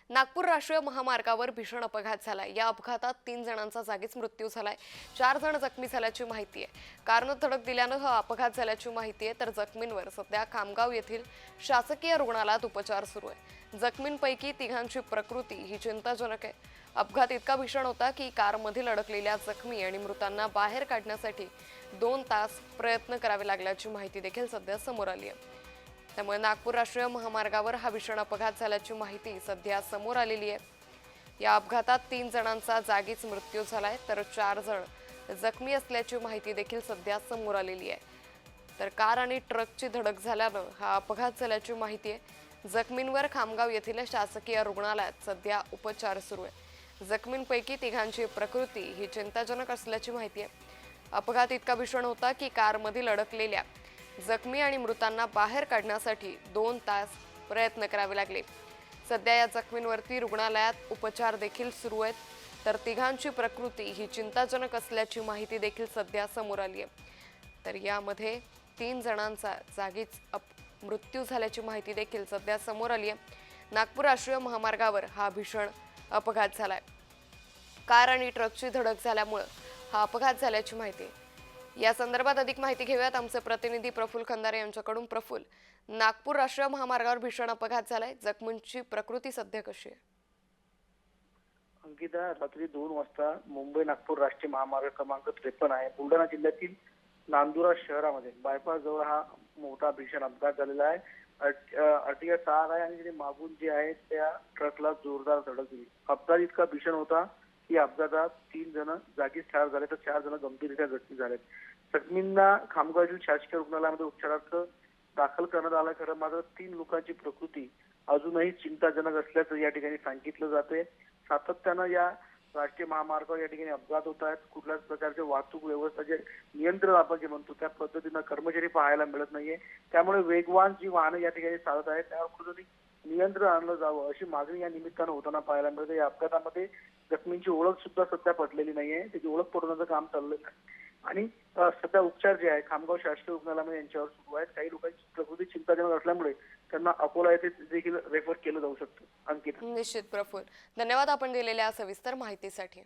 नागपूर राष्ट्रीय महामार्गावर भीषण अपघात झालाय। या अपघातात 3 जणांचा जागीच मृत्यू झालाय। 4 जण जखमी झाल्याची माहिती आहे। कारनं धडक दिल्यानं हा अपघात झाल्याची माहिती आहे, तर जखमींवर सध्या खामगाव येथील शासकीय रुग्णालयात उपचार सुरू आहे। जखमींपैकी तिघांची प्रकृती ही चिंताजनक आहे। अपघात इतका भीषण होता की कारमधील अडकलेल्या जखमी आणि मृतांना बाहेर काढण्यासाठी 2 तास प्रयत्न करावे लागल्याची माहिती देखील सध्या समोर आली आहे। त्यामुळे नागपूर राष्ट्रीय महामार्गावर हा भीषण अपघात झाल्याची माहिती सध्या समोर आलेली आहे। या अपघातात 3 जणांचा जागीच मृत्यू झालाय, तर 4 जण जखमी असल्याची माहिती देखील सध्या समोर आलेली आहे। तर कार आणि ट्रकची धडक झाल्यानं हा अपघात झाल्याची माहिती आहे। जखमींवर खामगाव येथील शासकीय रुग्णालयात सध्या उपचार सुरू आहे। जखमींपैकी तिघांची प्रकृती ही चिंताजनक असल्याची माहिती आहे। अपघात इतका भीषण होता की कारमधील अडकलेल्या जखमी आणि मृतांना बाहेर काढण्यासाठी 2 तास प्रयत्न करावे लागले। सध्या या जखमींवरती रुग्णालयात उपचार देखील सुरू आहेत, तर तिघांची प्रकृती ही चिंताजनक असल्याची माहिती देखील सध्या समोर आली आहे। तर यामध्ये 3 जणांचा जागीच मृत्यू झाल्याची माहिती देखील सध्या समोर आली आहे। नागपूर राष्ट्रीय महामार्गावर हा भीषण अपघात झालाय। कार आणि ट्रकची धडक झाल्यामुळे हा अपघात झाल्याची माहिती आहे। या संदर्भात अधिक माहिती घेऊयात आमचे प्रतिनिधी प्रफुल्ल खंदारे यांच्याकडून। प्रफुल्ल, नागपूर राष्ट्रीय महामार्गावर भीषण अपघात झालाय, जखमींची प्रकृती सध्या कशी आहे? अंकिता, रात्री 2 वाजता मुंबई नागपूर राष्ट्रीय महामार्ग क्रमांक 53 आहे बुलढाणा जिल्ह्यातील नांदुरा शहरामध्ये बायपास जवळ हा मोठा भीषण अपघात झालेला आहे। अर्टिगा कार आहे आणि मागून जे आहे त्या ट्रकला जोरदार धडक दिली। अपघात इतका भीषण होता की अपघातात 3 जण जागीच ठार झाले, तर 4 जण गंभीररित्या जखमी झाले। जखमींना खामगाव येथील शासकीय रुग्णालयामध्ये उपचारार्थ दाखल करण्यात आलं, खरं मात्र 3 लोकांची प्रकृती अजूनही चिंताजनक असल्याचं या ठिकाणी सांगितलं जाते। सातत्यानं या राष्ट्रीय महामार्गावर या ठिकाणी अपघात होत आहेत। कुठल्याच प्रकारचे वाहतूक व्यवस्था जे नियंत्रण आपण जे म्हणतो त्या पद्धतीनं कर्मचारी पाहायला मिळत नाहीये। त्यामुळे वेगवान जी वाहनं या ठिकाणी चालत आहेत त्यावर कुठेतरी नियंत्रण आणलं जावं अशी मागणी या निमित्तानं होताना पाहायला मिळते। या अपघातामध्ये जखमींची ओळख सुद्धा सध्या पडलेली नाहीये, त्याची ओळख पडवण्याचं काम चाललेलं आहे आणि सध्या उपचार जे आहे खामगाव शासकीय रुग्णालयामध्ये यांच्यावर सुरू आहेत। काही लोकांची प्रकृती चिंताजनक असल्यामुळे त्यांना अकोला येथे देखील रेफर केलं जाऊ शकतं। अंकिता, निश्चित प्रफुल्ल, धन्यवाद आपण दिलेल्या सविस्तर माहितीसाठी।